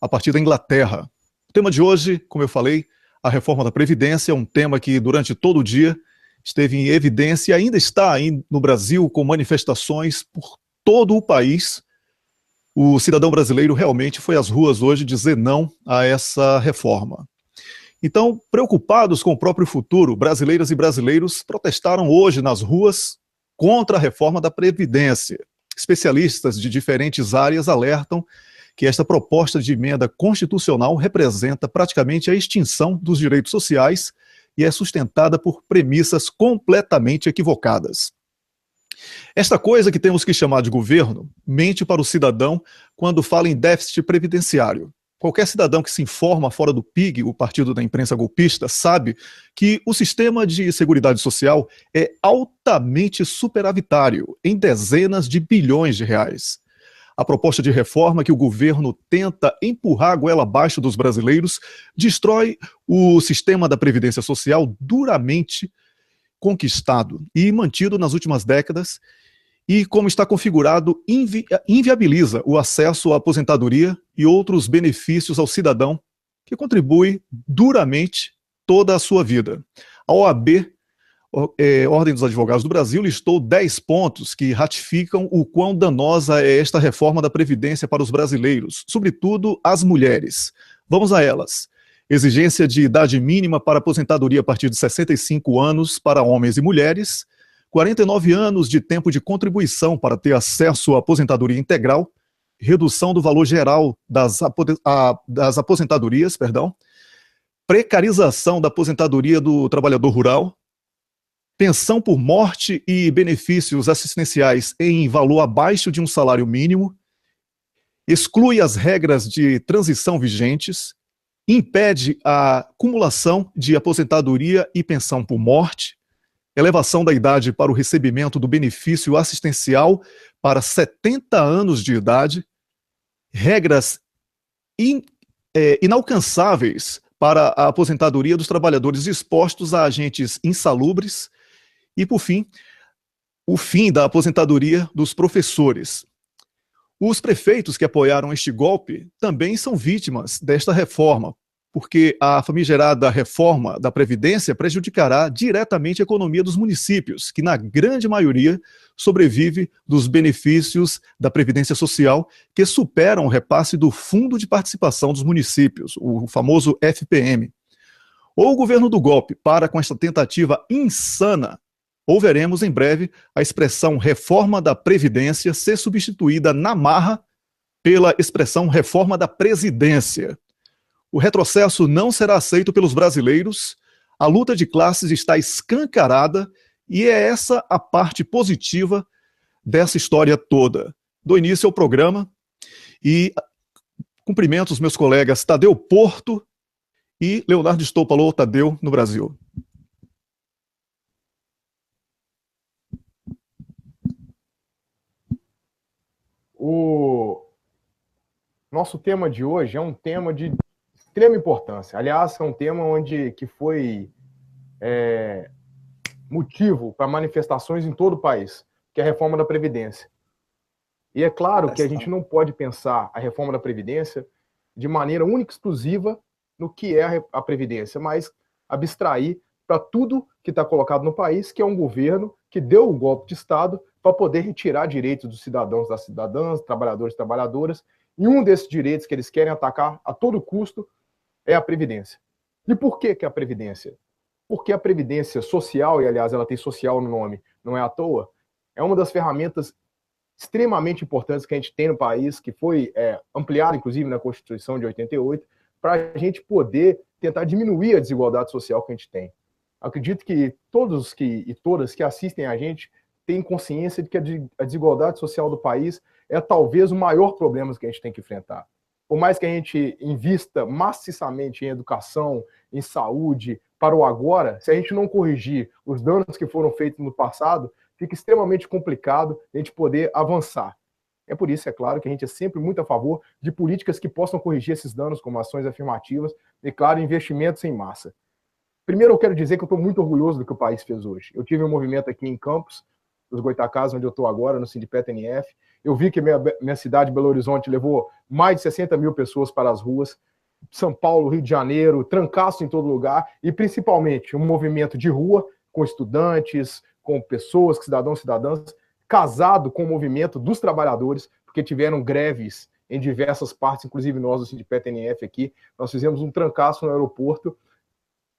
a partir da Inglaterra. O tema de hoje, como eu falei, a reforma da Previdência, é um tema que durante todo o dia esteve em evidência e ainda está aí no Brasil com manifestações por todo o país. O cidadão brasileiro realmente foi às ruas hoje dizer não a essa reforma. Então, preocupados com o próprio futuro, brasileiras e brasileiros protestaram hoje nas ruas contra a reforma da Previdência. Especialistas de diferentes áreas alertam que esta proposta de emenda constitucional representa praticamente a extinção dos direitos sociais e é sustentada por premissas completamente equivocadas. Esta coisa que temos que chamar de governo mente para o cidadão quando fala em déficit previdenciário. Qualquer cidadão que se informa fora do PIG, o partido da imprensa golpista, sabe que o sistema de seguridade social é altamente superavitário, em dezenas de bilhões de reais. A proposta de reforma que o governo tenta empurrar a goela abaixo dos brasileiros destrói o sistema da Previdência Social duramente conquistado e mantido nas últimas décadas, e como está configurado, inviabiliza o acesso à aposentadoria e outros benefícios ao cidadão que contribui duramente toda a sua vida. A OAB, Ordem dos Advogados do Brasil, listou 10 pontos que ratificam o quão danosa é esta reforma da Previdência para os brasileiros, sobretudo as mulheres. Vamos a elas. Exigência de idade mínima para aposentadoria a partir de 65 anos para homens e mulheres, 49 anos de tempo de contribuição para ter acesso à aposentadoria integral, redução do valor geral das aposentadorias, precarização da aposentadoria do trabalhador rural, pensão por morte e benefícios assistenciais em valor abaixo de um salário mínimo, exclui as regras de transição vigentes, impede a acumulação de aposentadoria e pensão por morte, elevação da idade para o recebimento do benefício assistencial para 70 anos de idade, regras inalcançáveis para a aposentadoria dos trabalhadores expostos a agentes insalubres e, por fim, o fim da aposentadoria dos professores. Os prefeitos que apoiaram este golpe também são vítimas desta reforma, porque a famigerada reforma da Previdência prejudicará diretamente a economia dos municípios, que na grande maioria sobrevive dos benefícios da Previdência Social, que superam o repasse do Fundo de Participação dos Municípios, o famoso FPM. Ou o governo do golpe para com esta tentativa insana, ou veremos em breve a expressão reforma da Previdência ser substituída na marra pela expressão reforma da Presidência. O retrocesso não será aceito pelos brasileiros, a luta de classes está escancarada e é essa a parte positiva dessa história toda. Dou início ao programa e cumprimento os meus colegas Tadeu Porto e Leonardo Stopalo, Tadeu, no Brasil. O nosso tema de hoje é um tema de extrema importância. Aliás, é um tema que foi motivo para manifestações em todo o país, que é a reforma da Previdência. E é claro que a gente não pode pensar a reforma da Previdência de maneira única e exclusiva no que é a Previdência, mas abstrair para tudo que está colocado no país, que é um governo que deu o golpe de Estado para poder retirar direitos dos cidadãos, das cidadãs, trabalhadores e trabalhadoras, e um desses direitos que eles querem atacar a todo custo é a Previdência. E por que a Previdência? Porque a Previdência Social, e aliás ela tem social no nome, não é à toa, é uma das ferramentas extremamente importantes que a gente tem no país, que foi ampliada inclusive na Constituição de 88, para a gente poder tentar diminuir a desigualdade social que a gente tem. Acredito que todos e todas que assistem a gente têm consciência de que a desigualdade social do país é talvez o maior problema que a gente tem que enfrentar. Por mais que a gente invista maciçamente em educação, em saúde, para o agora, se a gente não corrigir os danos que foram feitos no passado, fica extremamente complicado a gente poder avançar. É por isso, é claro, que a gente é sempre muito a favor de políticas que possam corrigir esses danos, como ações afirmativas e, claro, investimentos em massa. Primeiro, eu quero dizer que eu estou muito orgulhoso do que o país fez hoje. Eu tive um movimento aqui em Campos, dos Goitacazes, onde eu estou agora, no Sindipet NF. Eu vi que minha cidade, Belo Horizonte, levou mais de 60 mil pessoas para as ruas. São Paulo, Rio de Janeiro, trancaço em todo lugar, e principalmente um movimento de rua, com estudantes, com pessoas, cidadãos e cidadãs, casado com o movimento dos trabalhadores, porque tiveram greves em diversas partes, inclusive nós do Sindipet NF aqui. Nós fizemos um trancaço no aeroporto,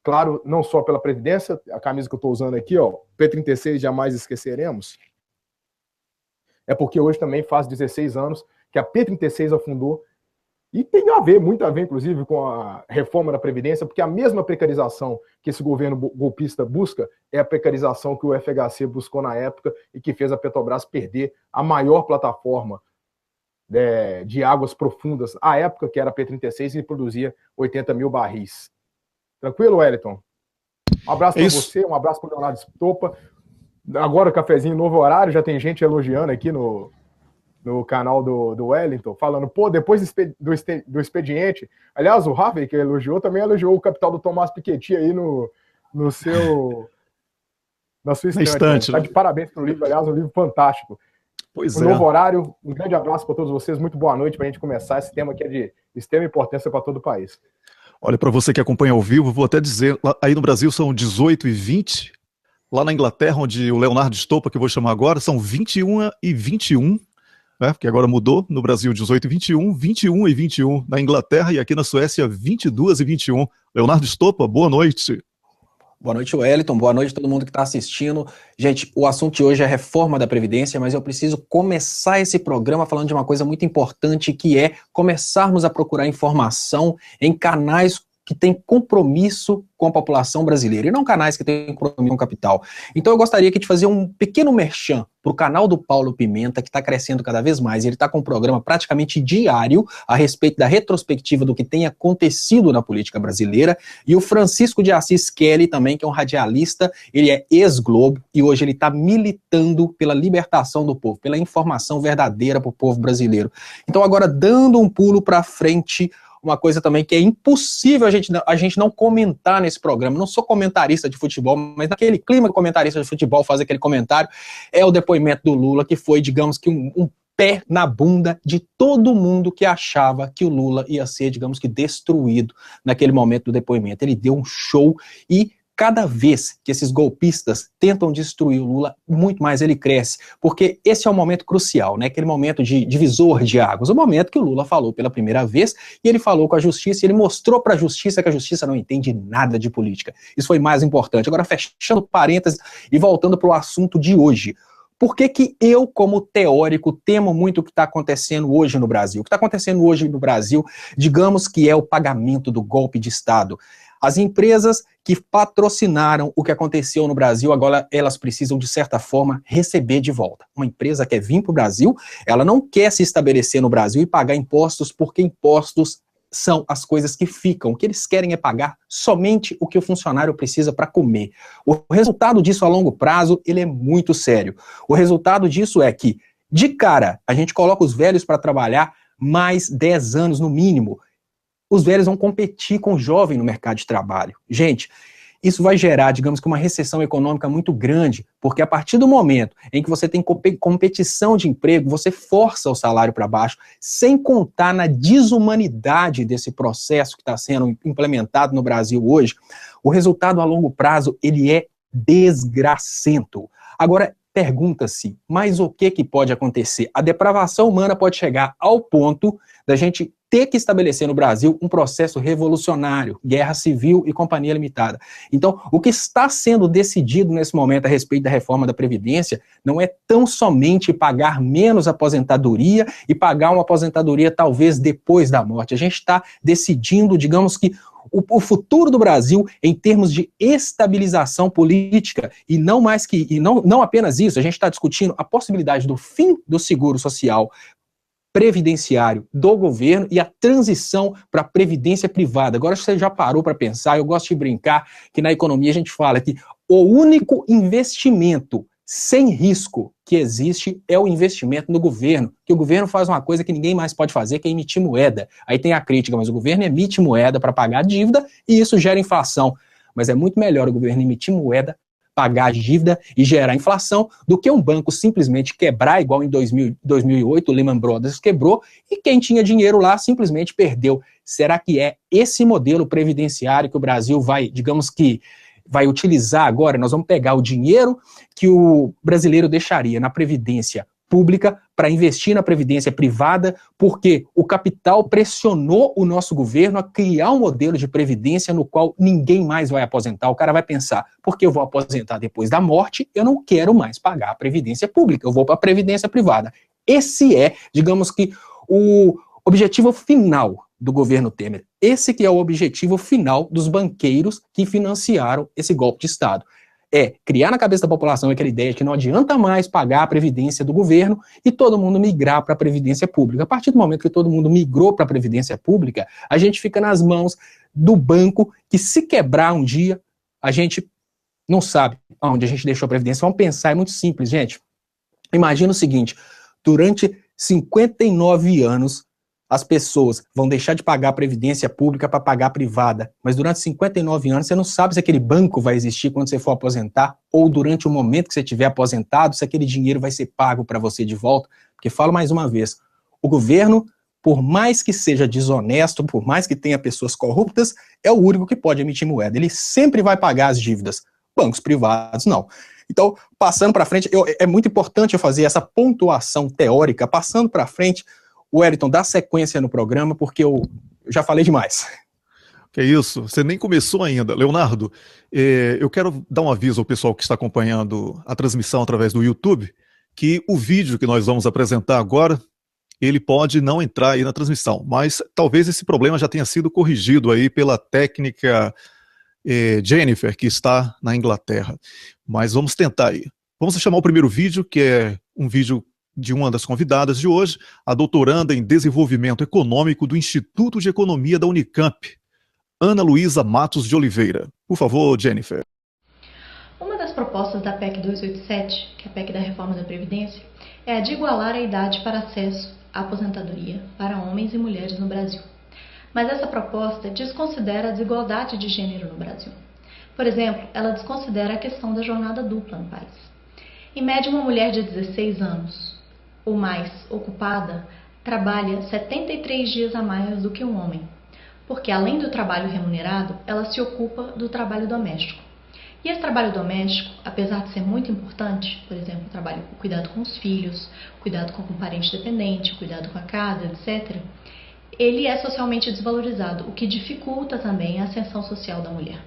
claro, não só pela Previdência, a camisa que eu estou usando aqui, ó, P36 jamais esqueceremos, é porque hoje também faz 16 anos que a P36 afundou, e tem a ver, muito a ver, inclusive, com a reforma da Previdência, porque a mesma precarização que esse governo golpista busca é a precarização que o FHC buscou na época e que fez a Petrobras perder a maior plataforma de águas profundas à época, que era a P36, e produzia 80 mil barris. Tranquilo, Wellington? Um abraço para você, um abraço para o Leonardo Estopa. Agora o cafezinho, novo horário, já tem gente elogiando aqui no canal do Wellington, falando, pô, depois do expediente, aliás, o Harvey, que elogiou, também elogiou o capital do Tomás Piketty aí na sua estante. Tá de parabéns pelo livro, aliás, um livro fantástico. Pois novo horário, um grande abraço para todos vocês, muito boa noite para a gente começar esse tema que é de extrema importância para todo o país. Olha, para você que acompanha ao vivo, vou até dizer, aí no Brasil são 18h20, lá na Inglaterra, onde o Leonardo Estopa, que eu vou chamar agora, são 21h21, né, porque agora mudou, no Brasil 18h21, 21h21 na Inglaterra, e aqui na Suécia 22h21. Leonardo Estopa, boa noite. Boa noite, Wellington, boa noite a todo mundo que está assistindo. Gente, o assunto de hoje é a reforma da Previdência, mas eu preciso começar esse programa falando de uma coisa muito importante, que é começarmos a procurar informação em canais que têm compromisso com a população brasileira, e não canais que têm compromisso com o capital. Então eu gostaria aqui de fazer um pequeno merchan para o canal do Paulo Pimenta, que está crescendo cada vez mais. Ele está com um programa praticamente diário a respeito da retrospectiva do que tem acontecido na política brasileira, e o Francisco de Assis Kelly também, que é um radialista, ele é ex-Globo, e hoje ele está militando pela libertação do povo, pela informação verdadeira para o povo brasileiro. Então agora, dando um pulo para frente, uma coisa também que é impossível a gente não comentar nesse programa. Não sou comentarista de futebol, mas naquele clima que o comentarista de futebol faz aquele comentário, é o depoimento do Lula, que foi, digamos que um pé na bunda de todo mundo que achava que o Lula ia ser, digamos que, destruído naquele momento do depoimento. Ele deu um show e cada vez que esses golpistas tentam destruir o Lula, muito mais ele cresce, porque esse é um momento crucial, né? Aquele momento de divisor de águas, o momento que o Lula falou pela primeira vez, e ele falou com a justiça, e ele mostrou para a justiça que a justiça não entende nada de política. Isso foi mais importante. Agora, fechando parênteses e voltando para o assunto de hoje. Por que que eu, como teórico, temo muito o que está acontecendo hoje no Brasil? O que está acontecendo hoje no Brasil, digamos que é o pagamento do golpe de Estado. As empresas que patrocinaram o que aconteceu no Brasil, agora elas precisam, de certa forma, receber de volta. Uma empresa quer vir para o Brasil, ela não quer se estabelecer no Brasil e pagar impostos, porque impostos são as coisas que ficam. O que eles querem é pagar somente o que o funcionário precisa para comer. O resultado disso a longo prazo, ele é muito sério. O resultado disso é que, de cara, a gente coloca os velhos para trabalhar mais 10 anos no mínimo. Os velhos vão competir com o jovem no mercado de trabalho. Gente, isso vai gerar, digamos que, uma recessão econômica muito grande, porque a partir do momento em que você tem competição de emprego, você força o salário para baixo, sem contar na desumanidade desse processo que está sendo implementado no Brasil hoje. O resultado a longo prazo, ele é desgracento. Agora, pergunta-se, mas o que pode acontecer? A depravação humana pode chegar ao ponto da gente ter que estabelecer no Brasil um processo revolucionário, guerra civil e companhia limitada. Então, o que está sendo decidido nesse momento a respeito da reforma da Previdência não é tão somente pagar menos aposentadoria e pagar uma aposentadoria talvez depois da morte. A gente está decidindo, digamos que, o futuro do Brasil em termos de estabilização política, e não mais que, e não apenas isso, a gente está discutindo a possibilidade do fim do seguro social previdenciário do governo e a transição para a previdência privada. Agora você já parou para pensar, eu gosto de brincar que na economia a gente fala que o único investimento sem risco que existe é o investimento no governo, que o governo faz uma coisa que ninguém mais pode fazer, que é emitir moeda. Aí tem a crítica, mas o governo emite moeda para pagar a dívida e isso gera inflação. Mas é muito melhor o governo emitir moeda pagar a dívida e gerar inflação, do que um banco simplesmente quebrar, igual em 2008 o Lehman Brothers quebrou, e quem tinha dinheiro lá simplesmente perdeu. Será que é esse modelo previdenciário que o Brasil vai, digamos que, vai utilizar agora? Nós vamos pegar o dinheiro que o brasileiro deixaria na previdência pública para investir na previdência privada, porque o capital pressionou o nosso governo a criar um modelo de previdência no qual ninguém mais vai aposentar. O cara vai pensar, porque eu vou aposentar depois da morte, eu não quero mais pagar a previdência pública, eu vou para a previdência privada. Esse é, digamos que, o objetivo final do governo Temer. Esse que é o objetivo final dos banqueiros que financiaram esse golpe de Estado. É criar na cabeça da população aquela ideia de que não adianta mais pagar a previdência do governo e todo mundo migrar para a previdência pública. A partir do momento que todo mundo migrou para a previdência pública, a gente fica nas mãos do banco que, se quebrar um dia, a gente não sabe onde a gente deixou a previdência. Vamos pensar, é muito simples, gente. Imagina o seguinte, durante 59 anos, as pessoas vão deixar de pagar a previdência pública para pagar a privada, mas durante 59 anos você não sabe se aquele banco vai existir quando você for aposentar, ou durante o momento que você estiver aposentado, se aquele dinheiro vai ser pago para você de volta. Porque, falo mais uma vez, o governo, por mais que seja desonesto, por mais que tenha pessoas corruptas, é o único que pode emitir moeda. Ele sempre vai pagar as dívidas. Bancos privados, não. Então, passando para frente, é muito importante eu fazer essa pontuação teórica, passando para frente. Wellington, dá sequência no programa, porque eu já falei demais. Que isso, você nem começou ainda. Leonardo, eu quero dar um aviso ao pessoal que está acompanhando a transmissão através do YouTube, que o vídeo que nós vamos apresentar agora, ele pode não entrar aí na transmissão, mas talvez esse problema já tenha sido corrigido aí pela técnica Jennifer, que está na Inglaterra. Mas vamos tentar aí. Vamos chamar o primeiro vídeo, que é um vídeo de uma das convidadas de hoje, a doutoranda em Desenvolvimento Econômico do Instituto de Economia da Unicamp, Ana Luísa Matos de Oliveira. Por favor, Jennifer. Uma das propostas da PEC 287, que é a PEC da Reforma da Previdência, é a de igualar a idade para acesso à aposentadoria para homens e mulheres no Brasil. Mas essa proposta desconsidera a desigualdade de gênero no Brasil. Por exemplo, ela desconsidera a questão da jornada dupla no país. Em média, uma mulher de 16 anos ou mais ocupada trabalha 73 dias a mais do que um homem, porque além do trabalho remunerado, ela se ocupa do trabalho doméstico. E esse trabalho doméstico, apesar de ser muito importante, por exemplo, trabalho com cuidado com os filhos, cuidado com um parente dependente, cuidado com a casa, etc., ele é socialmente desvalorizado, o que dificulta também a ascensão social da mulher.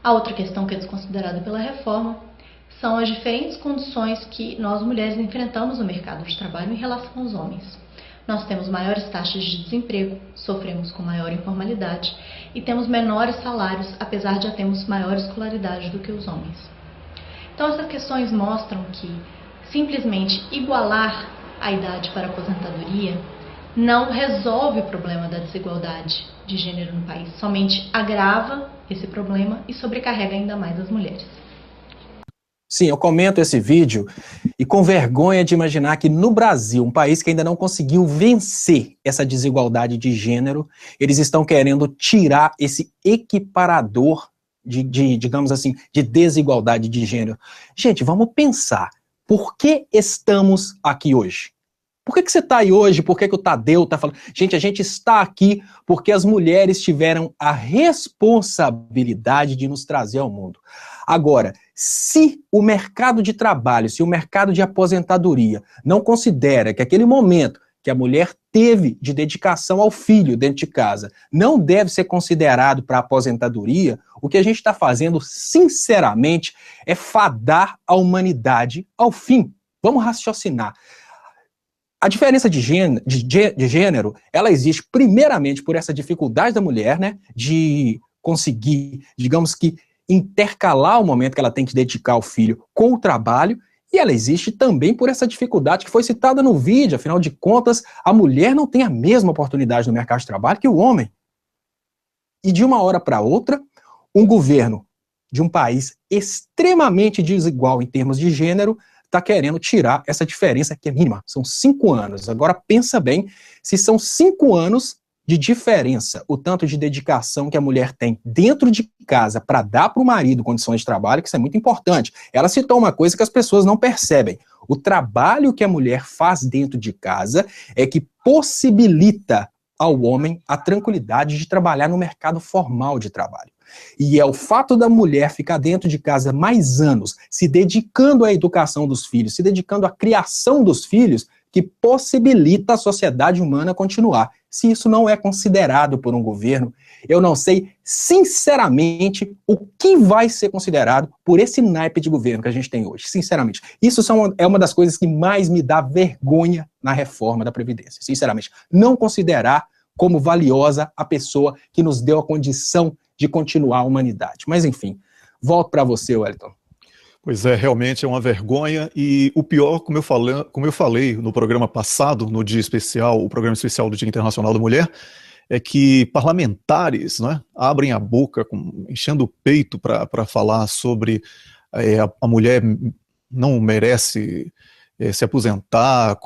A outra questão que é desconsiderada pela reforma são as diferentes condições que nós mulheres enfrentamos no mercado de trabalho em relação aos homens. Nós temos maiores taxas de desemprego, sofremos com maior informalidade e temos menores salários, apesar de já termos maior escolaridade do que os homens. Então essas questões mostram que simplesmente igualar a idade para a aposentadoria não resolve o problema da desigualdade de gênero no país, somente agrava esse problema e sobrecarrega ainda mais as mulheres. Sim, eu comento esse vídeo e com vergonha de imaginar que no Brasil, um país que ainda não conseguiu vencer essa desigualdade de gênero, eles estão querendo tirar esse equiparador digamos assim, de desigualdade de gênero. Gente, vamos pensar, por que estamos aqui hoje? Por que você está aí hoje? Por que o Tadeu está falando? Gente, a gente está aqui porque as mulheres tiveram a responsabilidade de nos trazer ao mundo. Agora, se o mercado de trabalho, se o mercado de aposentadoria não considera que aquele momento que a mulher teve de dedicação ao filho dentro de casa não deve ser considerado para aposentadoria, o que a gente está fazendo, sinceramente, é fadar a humanidade ao fim. Vamos raciocinar. A diferença de gênero, ela existe primeiramente por essa dificuldade da mulher, né, de conseguir, digamos que, intercalar o momento que ela tem que dedicar ao filho com o trabalho, e ela existe também por essa dificuldade que foi citada no vídeo. Afinal de contas, a mulher não tem a mesma oportunidade no mercado de trabalho que o homem. E de uma hora para outra, um governo de um país extremamente desigual em termos de gênero está querendo tirar essa diferença que é mínima. São 5 anos. Agora pensa bem, se são 5 anos de diferença o tanto de dedicação que a mulher tem dentro de casa para dar para o marido condições de trabalho, que isso é muito importante. Ela citou uma coisa que as pessoas não percebem. O trabalho que a mulher faz dentro de casa é que possibilita ao homem a tranquilidade de trabalhar no mercado formal de trabalho. E é o fato da mulher ficar dentro de casa mais anos, se dedicando à educação dos filhos, se dedicando à criação dos filhos, que possibilita a sociedade humana continuar. Se isso não é considerado por um governo, eu não sei, sinceramente, o que vai ser considerado por esse naipe de governo que a gente tem hoje. Sinceramente. Isso é uma das coisas que mais me dá vergonha na reforma da Previdência. Sinceramente. Não considerar como valiosa a pessoa que nos deu a condição de continuar a humanidade. Mas, enfim, volto para você, Wellington. Pois é, realmente é uma vergonha, e o pior, como eu falei no programa passado, no dia especial, o programa especial do Dia Internacional da Mulher, é que parlamentares, né, abrem a boca, enchendo o peito para falar sobre a mulher não merece se aposentar,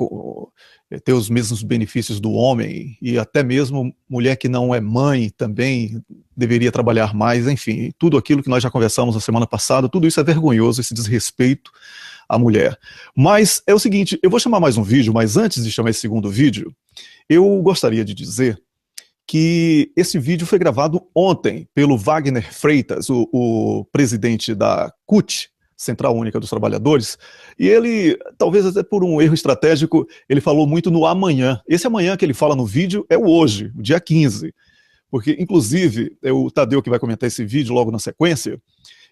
ter os mesmos benefícios do homem, e até mesmo mulher que não é mãe também deveria trabalhar mais, enfim, tudo aquilo que nós já conversamos na semana passada, tudo isso é vergonhoso, esse desrespeito à mulher. Mas é o seguinte, eu vou chamar mais um vídeo, mas antes de chamar esse segundo vídeo, eu gostaria de dizer que esse vídeo foi gravado ontem pelo Wagner Freitas, o presidente da CUT, Central Única dos Trabalhadores, e ele, talvez até por um erro estratégico, ele falou muito no amanhã. Esse amanhã que ele fala no vídeo é o hoje, o dia 15, porque, inclusive, é o Tadeu que vai comentar esse vídeo logo na sequência.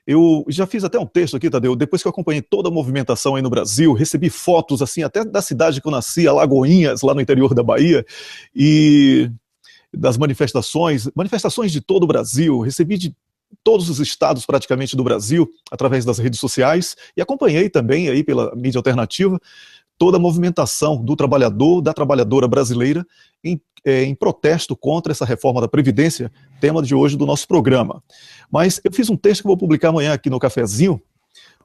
Eu já fiz até um texto aqui, Tadeu, depois que eu acompanhei toda a movimentação aí no Brasil, recebi fotos, assim, até da cidade que eu nasci, Alagoinhas, lá no interior da Bahia, e das manifestações de todo o Brasil, recebi de todos os estados praticamente do Brasil, através das redes sociais, e acompanhei também aí pela mídia alternativa toda a movimentação do trabalhador, da trabalhadora brasileira em protesto contra essa reforma da Previdência, tema de hoje do nosso programa. Mas eu fiz um texto que vou publicar amanhã aqui no Cafezinho,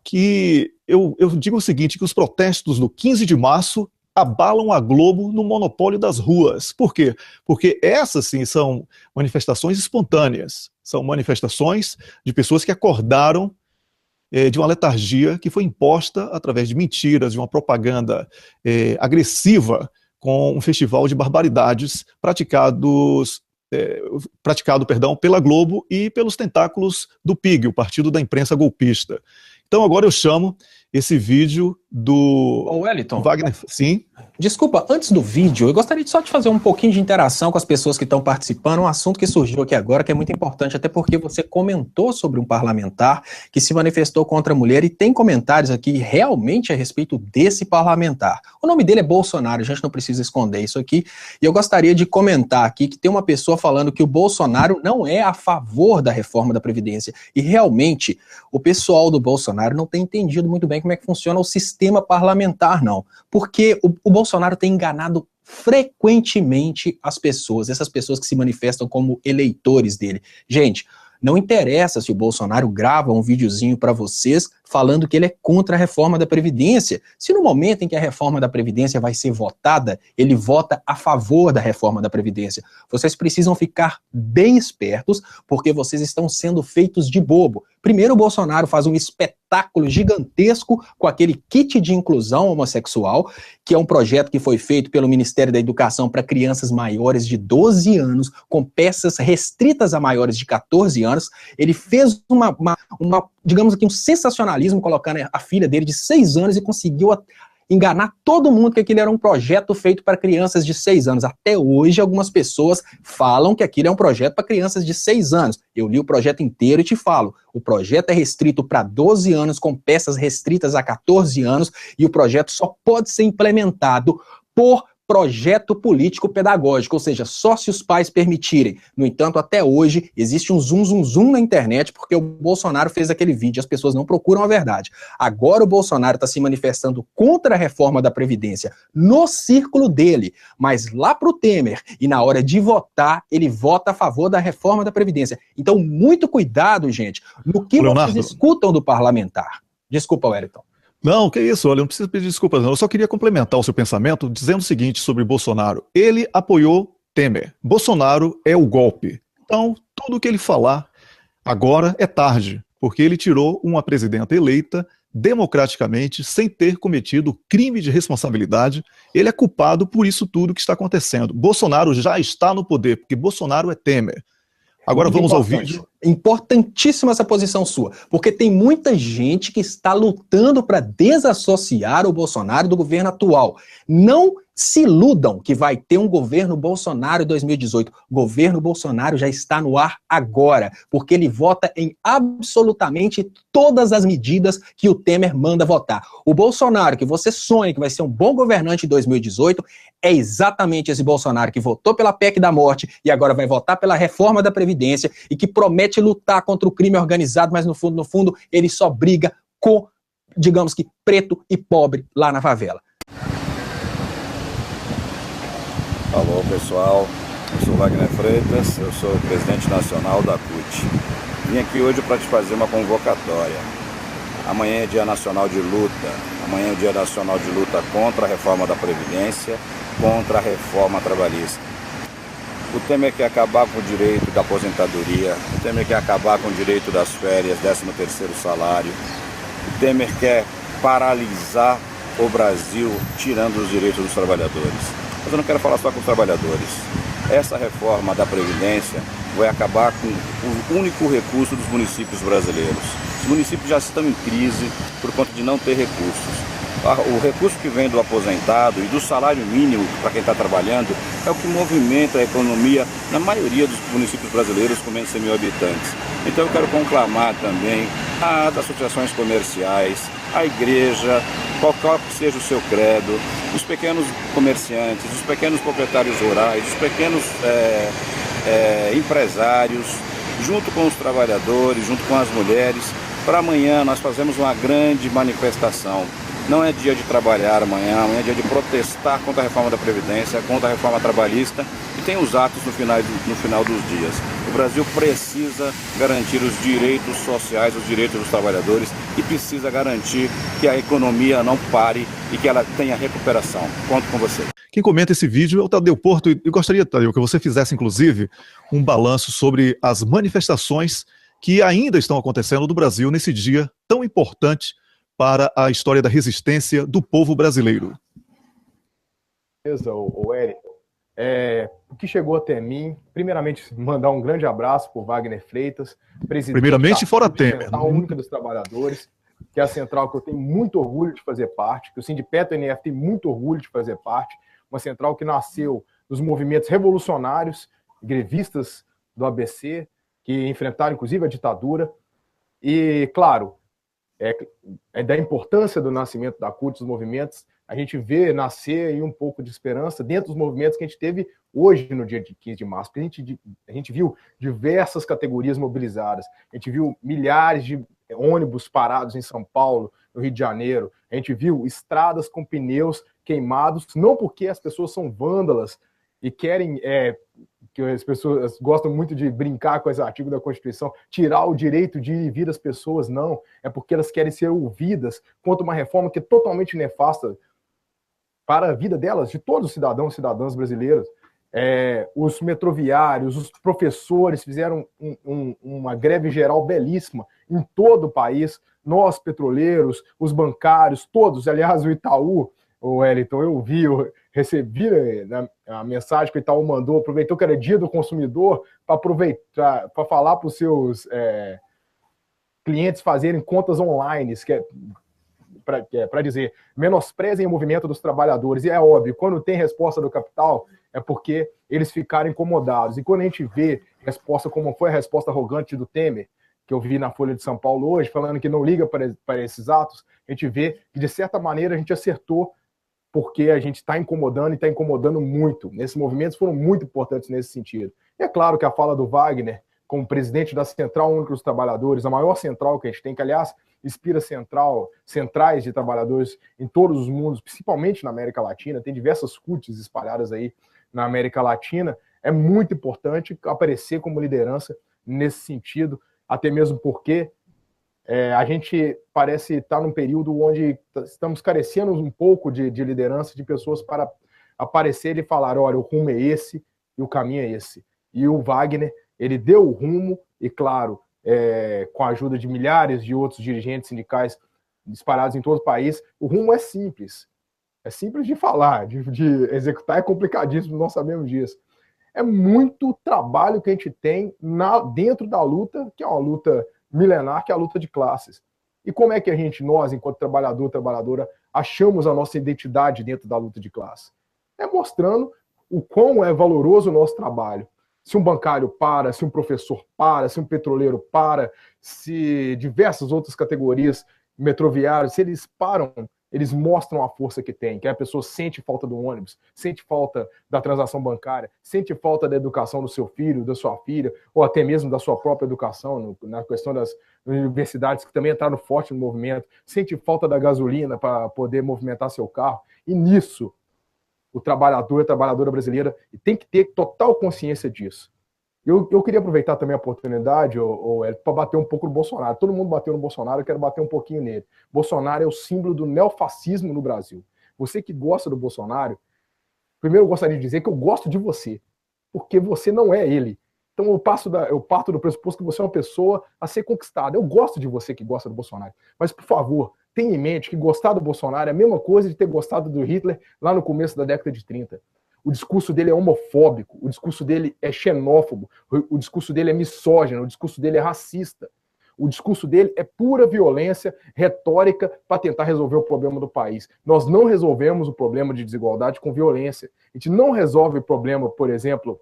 que eu digo o seguinte, que os protestos do 15 de março abalam a Globo no monopólio das ruas. Por quê? Porque essas, sim, são manifestações espontâneas. São manifestações de pessoas que acordaram de uma letargia que foi imposta através de mentiras, de uma propaganda agressiva, com um festival de barbaridades praticado pela Globo e pelos tentáculos do PIG, o Partido da Imprensa Golpista. Então agora eu chamo esse vídeo do Wellington. Wagner. Sim. Desculpa, antes do vídeo, eu gostaria só de fazer um pouquinho de interação com as pessoas que estão participando, um assunto que surgiu aqui agora, que é muito importante, até porque você comentou sobre um parlamentar que se manifestou contra a mulher, e tem comentários aqui realmente a respeito desse parlamentar. O nome dele é Bolsonaro, a gente não precisa esconder isso aqui, e eu gostaria de comentar aqui que tem uma pessoa falando que o Bolsonaro não é a favor da reforma da Previdência, e realmente o pessoal do Bolsonaro não tem entendido muito bem como é que funciona o sistema parlamentar, não, porque o Bolsonaro tem enganado frequentemente as pessoas, essas pessoas que se manifestam como eleitores dele. Gente, não interessa se o Bolsonaro grava um videozinho para vocês falando que ele é contra a reforma da Previdência. Se no momento em que a reforma da Previdência vai ser votada, ele vota a favor da reforma da Previdência. Vocês precisam ficar bem espertos, porque vocês estão sendo feitos de bobo. Primeiro, o Bolsonaro faz um espetáculo gigantesco com aquele kit de inclusão homossexual, que é um projeto que foi feito pelo Ministério da Educação para crianças maiores de 12 anos, com peças restritas a maiores de 14 anos. Ele fez digamos aqui, um sensacionalismo, colocando a filha dele de 6 anos e conseguiu enganar todo mundo que aquilo era um projeto feito para crianças de 6 anos. Até hoje, algumas pessoas falam que aquilo é um projeto para crianças de 6 anos. Eu li o projeto inteiro e te falo, o projeto é restrito para 12 anos, com peças restritas a 14 anos, e o projeto só pode ser implementado por projeto político pedagógico, ou seja, só se os pais permitirem. No entanto, até hoje, existe um zum na internet, porque o Bolsonaro fez aquele vídeo, as pessoas não procuram a verdade. Agora o Bolsonaro está se manifestando contra a reforma da Previdência no círculo dele, mas lá para o Temer, e na hora de votar, ele vota a favor da reforma da Previdência. Então, muito cuidado, gente, no que Leonardo, vocês escutam do parlamentar. Desculpa, Wellington. Não, que isso, olha, não precisa pedir desculpas não. Eu só queria complementar o seu pensamento dizendo o seguinte sobre Bolsonaro. Ele apoiou Temer. Bolsonaro é o golpe. Então, tudo que ele falar agora é tarde, porque ele tirou uma presidenta eleita democraticamente, sem ter cometido crime de responsabilidade. Ele é culpado por isso tudo que está acontecendo. Bolsonaro já está no poder, porque Bolsonaro é Temer. Agora vamos ao vídeo. Importantíssima essa posição sua, porque tem muita gente que está lutando para desassociar o Bolsonaro do governo atual. Não se iludam que vai ter um governo Bolsonaro em 2018. O governo Bolsonaro já está no ar agora, porque ele vota em absolutamente todas as medidas que o Temer manda votar. O Bolsonaro que você sonha que vai ser um bom governante em 2018 é exatamente esse Bolsonaro que votou pela PEC da morte e agora vai votar pela reforma da Previdência e que promete lutar contra o crime organizado, mas no fundo, ele só briga com, digamos que, preto e pobre lá na favela. Alô pessoal, eu sou Wagner Freitas, eu sou o presidente nacional da CUT. Vim aqui hoje para te fazer uma convocatória. Amanhã é dia nacional de luta, amanhã é dia nacional de luta contra a reforma da Previdência, contra a reforma trabalhista. O Temer quer acabar com o direito da aposentadoria, o Temer quer acabar com o direito das férias, 13º salário, o Temer quer paralisar o Brasil tirando os direitos dos trabalhadores. Mas eu não quero falar só com os trabalhadores. Essa reforma da Previdência vai acabar com o único recurso dos municípios brasileiros. Os municípios já estão em crise por conta de não ter recursos. O recurso que vem do aposentado e do salário mínimo para quem está trabalhando é o que movimenta a economia na maioria dos municípios brasileiros com menos de 100 mil habitantes. Então eu quero conclamar também as associações comerciais, a igreja, qualquer que seja o seu credo, os pequenos comerciantes, os pequenos proprietários rurais, os pequenos empresários, junto com os trabalhadores, junto com as mulheres. Para amanhã nós fazemos uma grande manifestação. Não é dia de trabalhar amanhã é dia de protestar contra a reforma da Previdência, contra a reforma trabalhista e tem os atos no final dos dias. O Brasil precisa garantir os direitos sociais, os direitos dos trabalhadores e precisa garantir que a economia não pare e que ela tenha recuperação. Conto com você. Quem comenta esse vídeo é o Tadeu Porto e eu gostaria, Tadeu, que você fizesse, inclusive, um balanço sobre as manifestações que ainda estão acontecendo no Brasil nesse dia tão importante para a história da resistência do povo brasileiro. Beleza, o Eric. O que chegou até mim, primeiramente, mandar um grande abraço para o Wagner Freitas, presidente primeiramente, fora da Temer, Central Única dos Trabalhadores, que é a central que eu tenho muito orgulho de fazer parte, que o Sindipeto NF tem muito orgulho de fazer parte, uma central que nasceu dos movimentos revolucionários, grevistas do ABC, que enfrentaram, inclusive, a ditadura. E, claro, é da importância do nascimento da CUT, dos movimentos, a gente vê nascer aí um pouco de esperança dentro dos movimentos que a gente teve hoje, no dia de 15 de março. A gente viu diversas categorias mobilizadas, a gente viu milhares de ônibus parados em São Paulo, no Rio de Janeiro, a gente viu estradas com pneus queimados, não porque as pessoas são vândalas e querem... que as pessoas gostam muito de brincar com esse artigo da Constituição, tirar o direito de ir e vir das pessoas, não. É porque elas querem ser ouvidas contra uma reforma que é totalmente nefasta para a vida delas, de todos os cidadãos e cidadãs brasileiros. Os metroviários, os professores fizeram uma greve geral belíssima em todo o país, nós, petroleiros, os bancários, todos. Aliás, o Itaú, o Wellington, eu recebi a mensagem que o Itaú mandou, aproveitou que era dia do consumidor para falar para os seus clientes fazerem contas online, para dizer, menosprezem o movimento dos trabalhadores. E é óbvio, quando tem resposta do capital, é porque eles ficaram incomodados. E quando a gente vê resposta como foi a resposta arrogante do Temer, que eu vi na Folha de São Paulo hoje, falando que não liga para esses atos, a gente vê que, de certa maneira, a gente acertou, porque a gente está incomodando e está incomodando muito. Esses movimentos foram muito importantes nesse sentido. E é claro que a fala do Wagner, como presidente da Central Única dos Trabalhadores, a maior central que a gente tem, que, aliás, inspira centrais de trabalhadores em todos os mundos, principalmente na América Latina, tem diversas CUTs espalhadas aí na América Latina, é muito importante aparecer como liderança nesse sentido, até mesmo porque a gente parece estar num período onde estamos carecendo um pouco de liderança, de pessoas para aparecer e falar, olha, o rumo é esse, E o caminho é esse. E o Wagner, ele deu o rumo, e claro, com a ajuda de milhares de outros dirigentes sindicais disparados em todo o país, o rumo é simples. É simples de falar, de executar é complicadíssimo, nós sabemos disso. É muito trabalho que a gente tem dentro da luta, que é uma luta milenar, que é a luta de classes. E como é que nós, enquanto trabalhador, trabalhadora, achamos a nossa identidade dentro da luta de classe? É mostrando o quão é valoroso o nosso trabalho. Se um bancário para, se um professor para, se um petroleiro para, se diversas outras categorias metroviárias, se eles param, eles mostram a força que tem, que a pessoa sente falta do ônibus, sente falta da transação bancária, sente falta da educação do seu filho, da sua filha, ou até mesmo da sua própria educação, na questão das universidades que também entraram forte no movimento, sente falta da gasolina para poder movimentar seu carro, e nisso o trabalhador e a trabalhadora brasileira tem que ter total consciência disso. Eu queria aproveitar também a oportunidade, para bater um pouco no Bolsonaro. Todo mundo bateu no Bolsonaro, eu quero bater um pouquinho nele. Bolsonaro é o símbolo do neofascismo no Brasil. Você que gosta do Bolsonaro, primeiro eu gostaria de dizer que eu gosto de você, porque você não é ele. Então eu parto do pressuposto que você é uma pessoa a ser conquistada. Eu gosto de você que gosta do Bolsonaro. Mas, por favor, tenha em mente que gostar do Bolsonaro é a mesma coisa de ter gostado do Hitler lá no começo da década de 30. O discurso dele é homofóbico, o discurso dele é xenófobo, o discurso dele é misógino, o discurso dele é racista. O discurso dele é pura violência retórica para tentar resolver o problema do país. Nós não resolvemos o problema de desigualdade com violência. A gente não resolve o problema, por exemplo,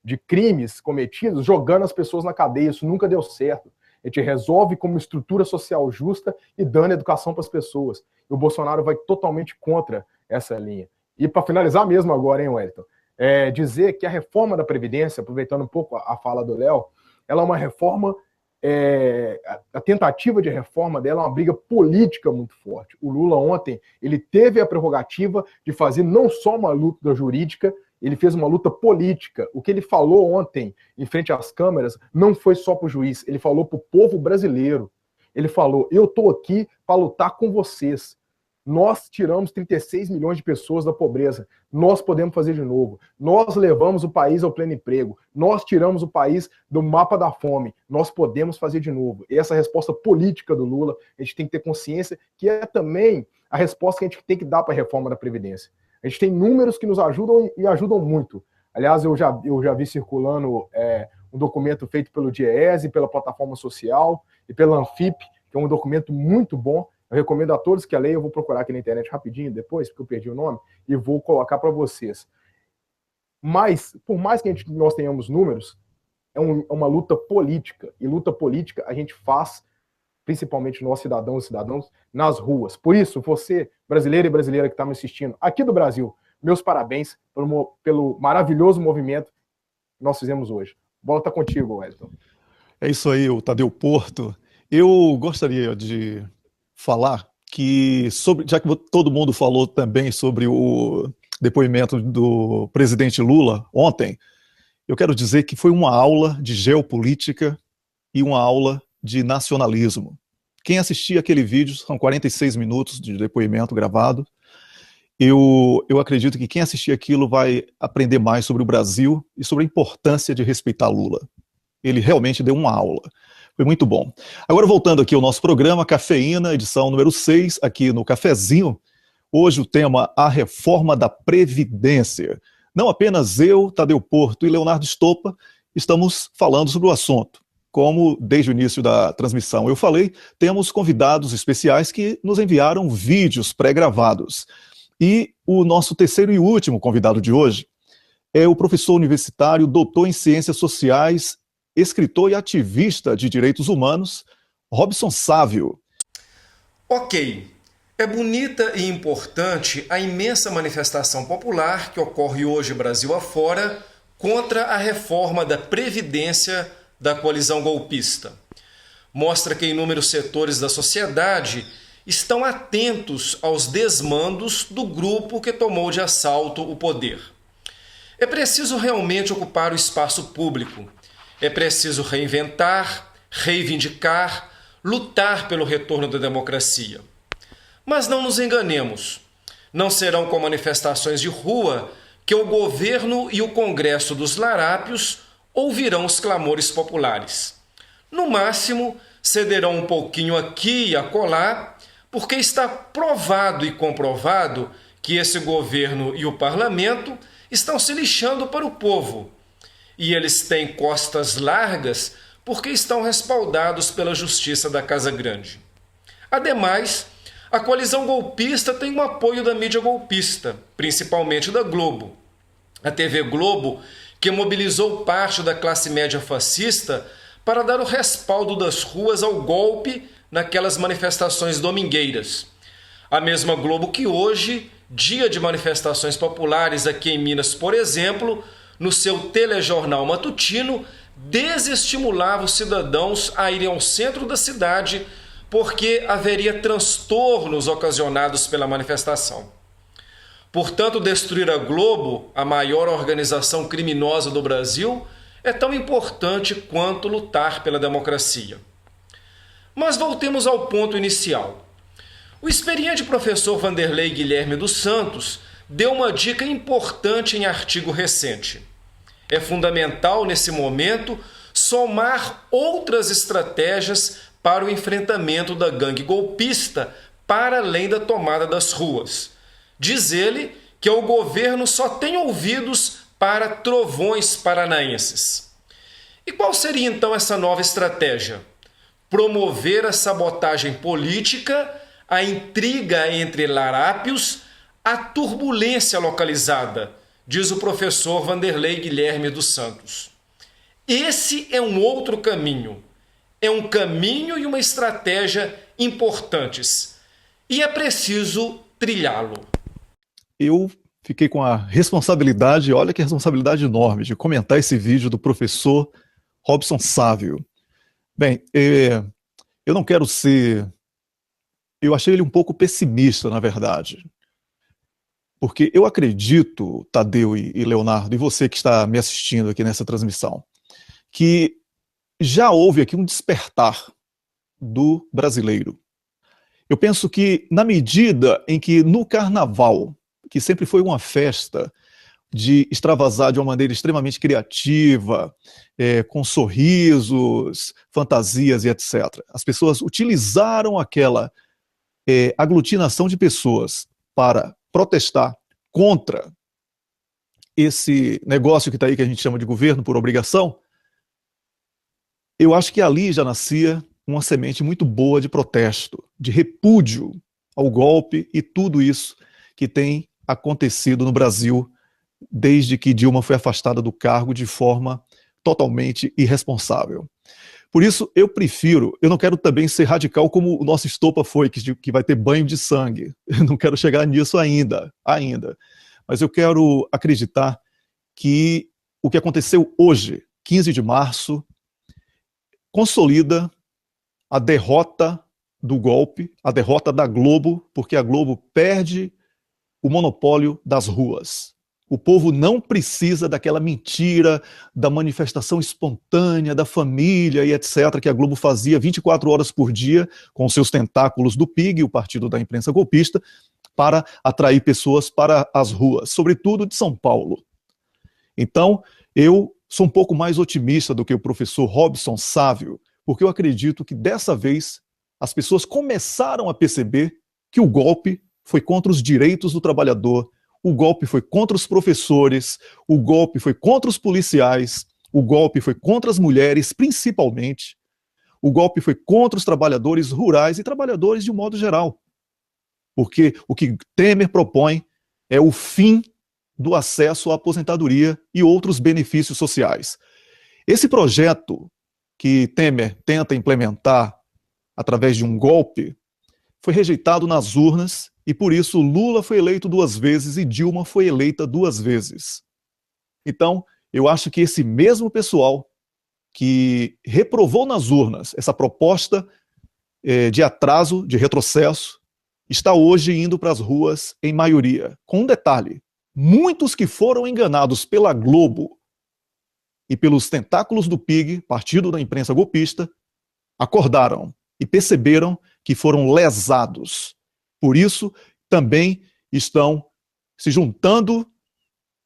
de crimes cometidos jogando as pessoas na cadeia. Isso nunca deu certo. A gente resolve com uma estrutura social justa e dando educação para as pessoas. E o Bolsonaro vai totalmente contra essa linha. E para finalizar mesmo agora, hein, Wellington, dizer que a reforma da Previdência, aproveitando um pouco a fala do Léo, ela é uma reforma, a tentativa de reforma dela é uma briga política muito forte. O Lula ontem, ele teve a prerrogativa de fazer não só uma luta jurídica, ele fez uma luta política. O que ele falou ontem, em frente às câmeras, não foi só para o juiz, ele falou para o povo brasileiro. Ele falou, eu estou aqui para lutar com vocês. Nós tiramos 36 milhões de pessoas da pobreza. Nós podemos fazer de novo. Nós levamos o país ao pleno emprego. Nós tiramos o país do mapa da fome. Nós podemos fazer de novo. E essa resposta política do Lula, a gente tem que ter consciência que é também a resposta que a gente tem que dar para a reforma da Previdência. A gente tem números que nos ajudam e ajudam muito. Aliás, eu já vi circulando um documento feito pelo DIEESE, pela Plataforma Social e pela Anfip, que é um documento muito bom. Eu recomendo a todos que a leiam. Eu vou procurar aqui na internet rapidinho depois, porque eu perdi o nome, e vou colocar para vocês. Mas, por mais que nós tenhamos números, é uma luta política. E luta política a gente faz, principalmente nós cidadãos e cidadãos, nas ruas. Por isso, você, brasileiro e brasileira que está me assistindo, aqui do Brasil, meus parabéns pelo maravilhoso movimento que nós fizemos hoje. A bola está contigo, Wellington. É isso aí, o Tadeu Porto. Eu gostaria de falar que, já que todo mundo falou também sobre o depoimento do presidente Lula ontem, eu quero dizer que foi uma aula de geopolítica e uma aula de nacionalismo. Quem assistir aquele vídeo, são 46 minutos de depoimento gravado, eu acredito que quem assistir aquilo vai aprender mais sobre o Brasil e sobre a importância de respeitar Lula. Ele realmente deu uma aula. Foi muito bom. Agora, voltando aqui ao nosso programa, Cafeína, edição número 6, aqui no Cafezinho. Hoje o tema, a reforma da Previdência. Não apenas eu, Tadeu Porto e Leonardo Stoppa estamos falando sobre o assunto. Como desde o início da transmissão eu falei, temos convidados especiais que nos enviaram vídeos pré-gravados. E o nosso terceiro e último convidado de hoje é o professor universitário, doutor em Ciências Sociais, escritor e ativista de direitos humanos, Robson Sávio. Ok, é bonita e importante a imensa manifestação popular que ocorre hoje Brasil afora contra a reforma da Previdência da coalizão golpista. Mostra que inúmeros setores da sociedade estão atentos aos desmandos do grupo que tomou de assalto o poder. É preciso realmente ocupar o espaço público. É preciso reinventar, reivindicar, lutar pelo retorno da democracia. Mas não nos enganemos. Não serão com manifestações de rua que o governo e o Congresso dos Larápios ouvirão os clamores populares. No máximo, cederão um pouquinho aqui e acolá, porque está provado e comprovado que esse governo e o parlamento estão se lixando para o povo. E eles têm costas largas porque estão respaldados pela justiça da Casa Grande. Ademais, a coalizão golpista tem o apoio da mídia golpista, principalmente da Globo. A TV Globo, que mobilizou parte da classe média fascista para dar o respaldo das ruas ao golpe naquelas manifestações domingueiras. A mesma Globo que hoje, dia de manifestações populares aqui em Minas, por exemplo, no seu telejornal matutino, desestimulava os cidadãos a irem ao centro da cidade porque haveria transtornos ocasionados pela manifestação. Portanto, destruir a Globo, a maior organização criminosa do Brasil, é tão importante quanto lutar pela democracia. Mas voltemos ao ponto inicial. O experiente professor Vanderlei Guilherme dos Santos deu uma dica importante em artigo recente. É fundamental, nesse momento, somar outras estratégias para o enfrentamento da gangue golpista para além da tomada das ruas. Diz ele que o governo só tem ouvidos para trovões paranaenses. E qual seria então essa nova estratégia? Promover a sabotagem política, a intriga entre larápios, a turbulência localizada, diz o professor Vanderlei Guilherme dos Santos. Esse é um outro caminho. É um caminho e uma estratégia importantes. E é preciso trilhá-lo. Eu fiquei com a responsabilidade, olha que responsabilidade enorme, de comentar esse vídeo do professor Robson Sávio. Bem, eu não quero ser... Eu achei ele um pouco pessimista, na verdade. Porque eu acredito, Tadeu e Leonardo, e você que está me assistindo aqui nessa transmissão, que já houve aqui um despertar do brasileiro. Eu penso que, na medida em que no carnaval, que sempre foi uma festa de extravasar de uma maneira extremamente criativa, com sorrisos, fantasias e etc. As pessoas utilizaram aquela aglutinação de pessoas para protestar contra esse negócio que está aí, que a gente chama de governo por obrigação. Eu acho que ali já nascia uma semente muito boa de protesto, de repúdio ao golpe e tudo isso que tem acontecido no Brasil desde que Dilma foi afastada do cargo de forma totalmente irresponsável. Por isso, eu não quero também ser radical como o nosso Estopa foi, que vai ter banho de sangue. Eu não quero chegar nisso ainda. Mas eu quero acreditar que o que aconteceu hoje, 15 de março, consolida a derrota do golpe, a derrota da Globo, porque a Globo perde o monopólio das ruas. O povo não precisa daquela mentira da manifestação espontânea, da família e etc., que a Globo fazia 24 horas por dia com seus tentáculos do PIG, o partido da imprensa golpista, para atrair pessoas para as ruas, sobretudo de São Paulo. Então, eu sou um pouco mais otimista do que o professor Robson Sávio, porque eu acredito que dessa vez as pessoas começaram a perceber que o golpe foi contra os direitos do trabalhador, o golpe foi contra os professores, o golpe foi contra os policiais, o golpe foi contra as mulheres, principalmente, o golpe foi contra os trabalhadores rurais e trabalhadores de um modo geral. Porque o que Temer propõe é o fim do acesso à aposentadoria e outros benefícios sociais. Esse projeto que Temer tenta implementar através de um golpe foi rejeitado nas urnas e por isso Lula foi eleito 2 vezes e Dilma foi eleita 2 vezes. Então, eu acho que esse mesmo pessoal que reprovou nas urnas essa proposta de atraso, de retrocesso, está hoje indo para as ruas em maioria. Com um detalhe, muitos que foram enganados pela Globo e pelos tentáculos do PIG, partido da imprensa golpista, acordaram e perceberam que foram lesados. Por isso, também estão se juntando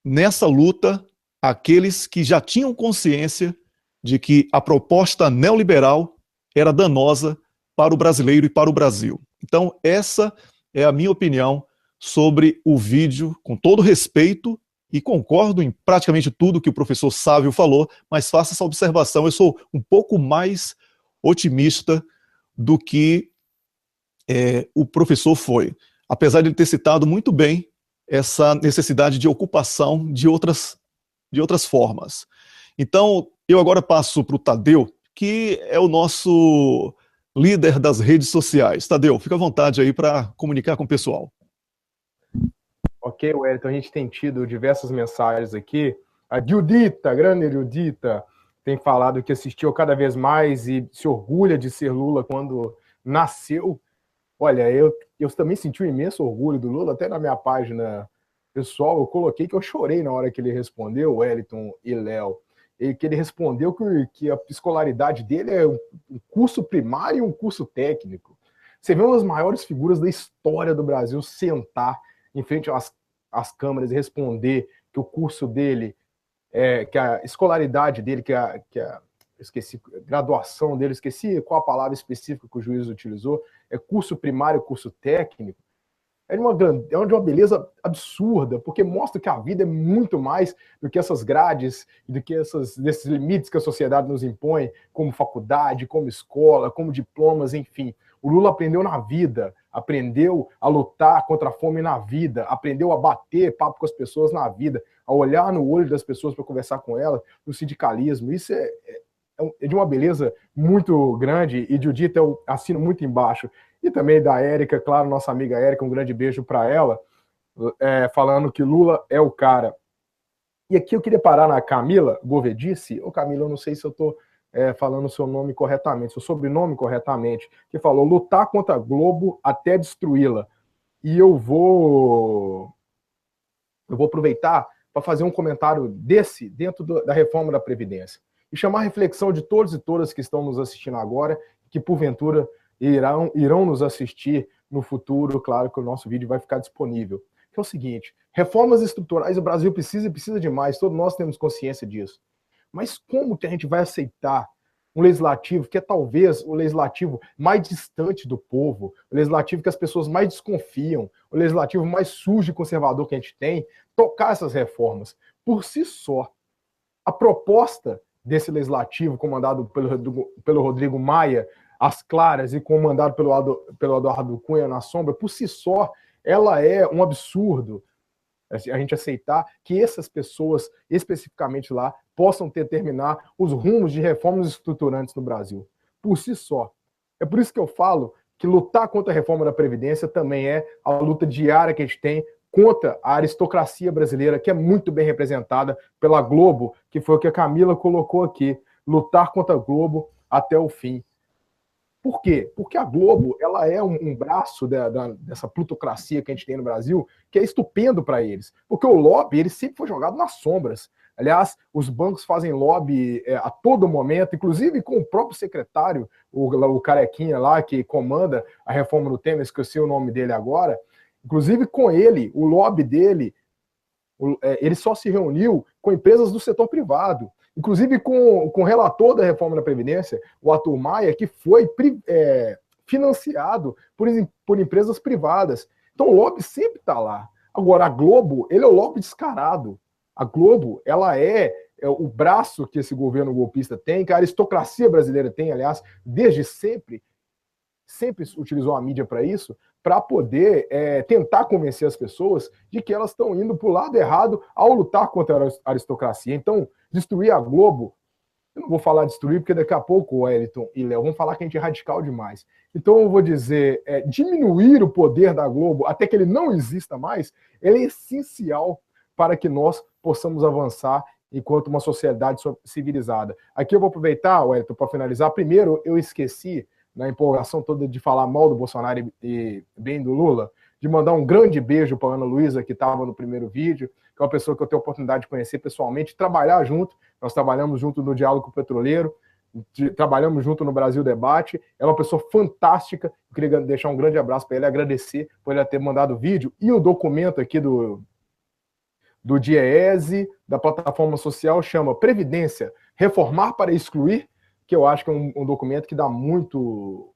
nessa luta aqueles que já tinham consciência de que a proposta neoliberal era danosa para o brasileiro e para o Brasil. Então, essa é a minha opinião sobre o vídeo, com todo respeito, e concordo em praticamente tudo que o professor Sávio falou, mas faço essa observação, eu sou um pouco mais otimista do que o professor foi, apesar de ele ter citado muito bem essa necessidade de ocupação de outras formas. Então, eu agora passo para o Tadeu, que é o nosso líder das redes sociais. Tadeu, fica à vontade aí para comunicar com o pessoal. Ok, Wellington, a gente tem tido diversas mensagens aqui. A Judita, a grande Judita, tem falado que assistiu cada vez mais e se orgulha de ser Lula quando nasceu. Olha, eu também senti um imenso orgulho do Lula, até na minha página pessoal eu coloquei que eu chorei na hora que ele respondeu, Wellington e Léo, que ele respondeu que a escolaridade dele é um curso primário e um curso técnico. Você vê uma das maiores figuras da história do Brasil sentar em frente às câmeras e responder que o curso dele, que a escolaridade dele, esqueci, graduação dele, esqueci qual a palavra específica que o juiz utilizou, é curso primário, curso técnico, é de uma beleza absurda, porque mostra que a vida é muito mais do que essas grades, do que desses limites que a sociedade nos impõe, como faculdade, como escola, como diplomas, enfim. O Lula aprendeu na vida, aprendeu a lutar contra a fome na vida, aprendeu a bater papo com as pessoas na vida, a olhar no olho das pessoas para conversar com elas, no sindicalismo. Isso é de uma beleza muito grande, e Judita eu assino muito embaixo. E também da Érica, claro, nossa amiga Érica, um grande beijo para ela, falando que Lula é o cara. E aqui eu queria parar na Camila Govedice. Ô Camila, eu não sei se eu estou falando o seu nome corretamente, seu sobrenome corretamente, que falou lutar contra a Globo até destruí-la. E eu vou aproveitar para fazer um comentário desse dentro da reforma da Previdência e chamar a reflexão de todos e todas que estão nos assistindo agora, que porventura irão nos assistir no futuro. Claro que o nosso vídeo vai ficar disponível. Que é o seguinte, reformas estruturais o Brasil precisa demais, todos nós temos consciência disso. Mas como que a gente vai aceitar um legislativo que é talvez o legislativo mais distante do povo, o legislativo que as pessoas mais desconfiam, o legislativo mais sujo e conservador que a gente tem, tocar essas reformas? Por si só, a proposta desse legislativo comandado pelo Rodrigo Maia, às claras, e comandado pelo Eduardo Cunha na sombra, por si só, ela é um absurdo a gente aceitar que essas pessoas, especificamente lá, possam determinar os rumos de reformas estruturantes no Brasil, por si só. É por isso que eu falo que lutar contra a reforma da Previdência também é a luta diária que a gente tem contra a aristocracia brasileira, que é muito bem representada pela Globo, que foi o que a Camila colocou aqui, lutar contra a Globo até o fim. Por quê? Porque a Globo ela é um braço dessa plutocracia que a gente tem no Brasil, que é estupendo para eles. Porque o lobby ele sempre foi jogado nas sombras. Aliás, os bancos fazem lobby a todo momento, inclusive com o próprio secretário, o carequinha lá, que comanda a reforma do Temer, esqueci o nome dele agora. Inclusive com ele, o lobby dele, ele só se reuniu com empresas do setor privado. Inclusive com o relator da reforma da Previdência, o Arthur Maia, que foi financiado por empresas privadas. Então o lobby sempre está lá. Agora, a Globo, ele é o lobby descarado. A Globo, ela é o braço que esse governo golpista tem, que a aristocracia brasileira tem, aliás, desde sempre utilizou a mídia para isso, para poder tentar convencer as pessoas de que elas estão indo para o lado errado ao lutar contra a aristocracia. Então, destruir a Globo, eu não vou falar destruir, porque daqui a pouco o Wellington e Léo vão falar que a gente é radical demais. Então eu vou dizer, diminuir o poder da Globo até que ele não exista mais, ele é essencial para que nós possamos avançar enquanto uma sociedade civilizada. Aqui eu vou aproveitar, Wellington, para finalizar. Primeiro, eu esqueci, na empolgação toda de falar mal do Bolsonaro e bem do Lula, de mandar um grande beijo para a Ana Luísa, que estava no primeiro vídeo, que é uma pessoa que eu tenho a oportunidade de conhecer pessoalmente, trabalhar junto. Nós trabalhamos junto no Diálogo Petroleiro, trabalhamos junto no Brasil Debate. É uma pessoa fantástica. Eu queria deixar um grande abraço para ele, agradecer por ele ter mandado o vídeo e o documento aqui do do DIEESE, da plataforma social, chama Previdência, Reformar para Excluir, que eu acho que é um documento que dá muito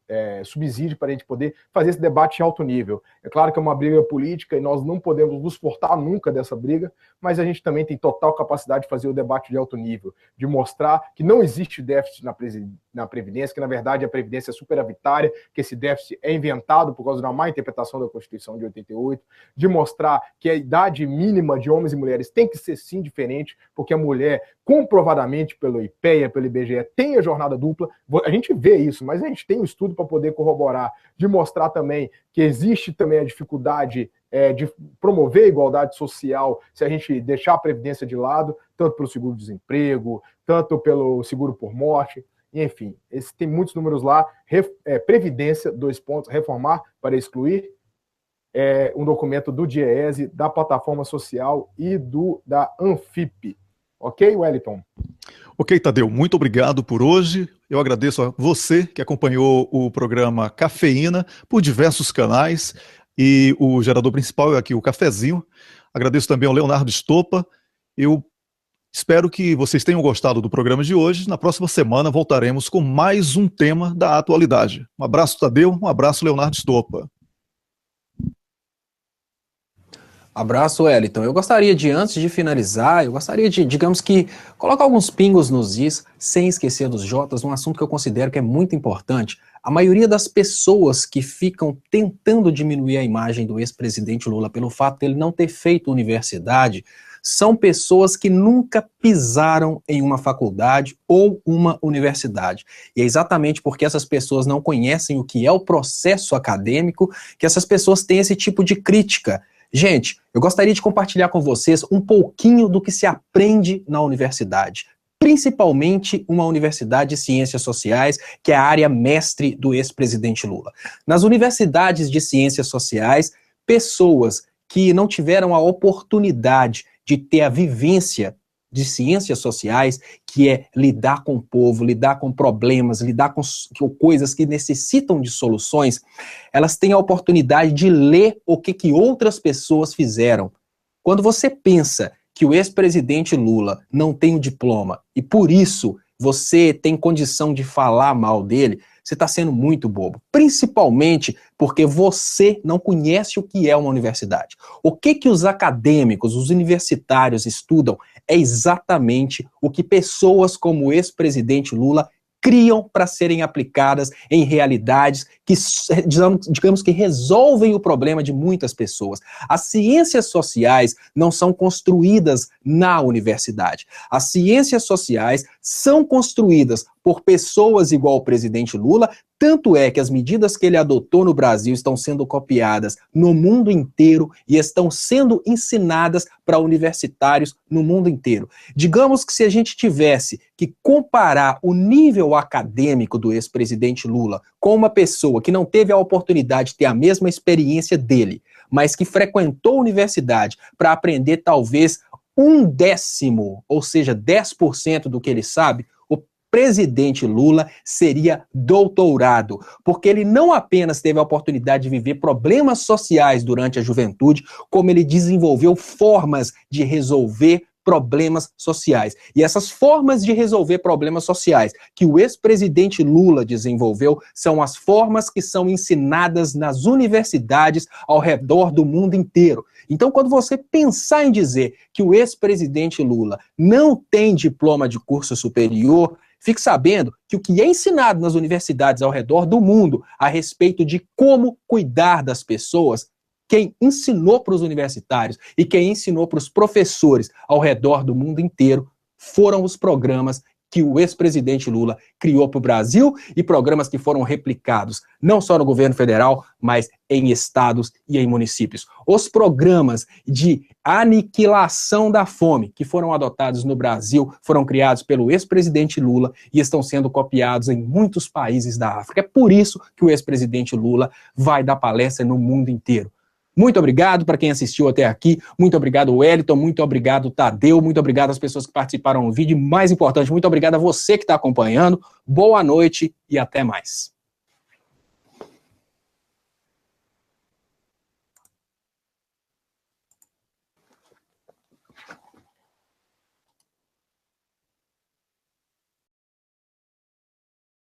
subsídio para a gente poder fazer esse debate em alto nível. É claro que é uma briga política e nós não podemos nos furtar nunca dessa briga, mas a gente também tem total capacidade de fazer o debate de alto nível, de mostrar que não existe déficit na Previdência, que na verdade a Previdência é superavitária, que esse déficit é inventado por causa da má interpretação da Constituição de 88, de mostrar que a idade mínima de homens e mulheres tem que ser sim diferente, porque a mulher, comprovadamente pelo IPEA, pelo IBGE, tem a jornada dupla. A gente vê isso, mas a gente tem um estudo para poder corroborar, de mostrar também que existe também a dificuldade de promover a igualdade social se a gente deixar a Previdência de lado, tanto pelo seguro-desemprego, tanto pelo seguro por morte, enfim, tem muitos números lá. Previdência, reformar para excluir, um documento do DIEESE, da plataforma social e da Anfip. Ok, Wellington? Ok, Tadeu, muito obrigado por hoje. Eu agradeço a você que acompanhou o programa Cafeína por diversos canais e o gerador principal é aqui o Cafezinho. Agradeço também ao Leonardo Stoppa. Eu espero que vocês tenham gostado do programa de hoje. Na próxima semana voltaremos com mais um tema da atualidade. Um abraço, Tadeu. Um abraço, Leonardo Stoppa. Abraço, Wellington. Eu gostaria de, antes de finalizar, digamos que, colocar alguns pingos nos is, sem esquecer dos jotas, um assunto que eu considero que é muito importante. A maioria das pessoas que ficam tentando diminuir a imagem do ex-presidente Lula pelo fato de ele não ter feito universidade, são pessoas que nunca pisaram em uma faculdade ou uma universidade. E é exatamente porque essas pessoas não conhecem o que é o processo acadêmico que essas pessoas têm esse tipo de crítica. Gente, eu gostaria de compartilhar com vocês um pouquinho do que se aprende na universidade, principalmente uma universidade de ciências sociais, que é a área mestre do ex-presidente Lula. Nas universidades de ciências sociais, pessoas que não tiveram a oportunidade de ter a vivência de ciências sociais, que é lidar com o povo, lidar com problemas, lidar com coisas que necessitam de soluções, elas têm a oportunidade de ler o que outras pessoas fizeram. Quando você pensa que o ex-presidente Lula não tem um diploma e por isso você tem condição de falar mal dele, você está sendo muito bobo. Principalmente porque você não conhece o que é uma universidade. O que os acadêmicos, os universitários estudam é exatamente o que pessoas como o ex-presidente Lula criam para serem aplicadas em realidades que, digamos que resolvem o problema de muitas pessoas. As ciências sociais não são construídas na universidade. As ciências sociais são construídas por pessoas igual o presidente Lula, tanto é que as medidas que ele adotou no Brasil estão sendo copiadas no mundo inteiro e estão sendo ensinadas para universitários no mundo inteiro. Digamos que se a gente tivesse que comparar o nível acadêmico do ex-presidente Lula com uma pessoa que não teve a oportunidade de ter a mesma experiência dele, mas que frequentou a universidade para aprender talvez 1/10, ou seja, 10% do que ele sabe, o presidente Lula seria doutorado, porque ele não apenas teve a oportunidade de viver problemas sociais durante a juventude, como ele desenvolveu formas de resolver problemas sociais. E essas formas de resolver problemas sociais que o ex-presidente Lula desenvolveu são as formas que são ensinadas nas universidades ao redor do mundo inteiro. Então, quando você pensar em dizer que o ex-presidente Lula não tem diploma de curso superior, fique sabendo que o que é ensinado nas universidades ao redor do mundo a respeito de como cuidar das pessoas, quem ensinou para os universitários e quem ensinou para os professores ao redor do mundo inteiro foram os programas que o ex-presidente Lula criou para o Brasil e programas que foram replicados não só no governo federal, mas em estados e em municípios. Os programas de aniquilação da fome que foram adotados no Brasil foram criados pelo ex-presidente Lula e estão sendo copiados em muitos países da África. É por isso que o ex-presidente Lula vai dar palestra no mundo inteiro. Muito obrigado para quem assistiu até aqui, muito obrigado Wellington, muito obrigado Tadeu, muito obrigado às pessoas que participaram no vídeo, mais importante, muito obrigado a você que está acompanhando, boa noite e até mais.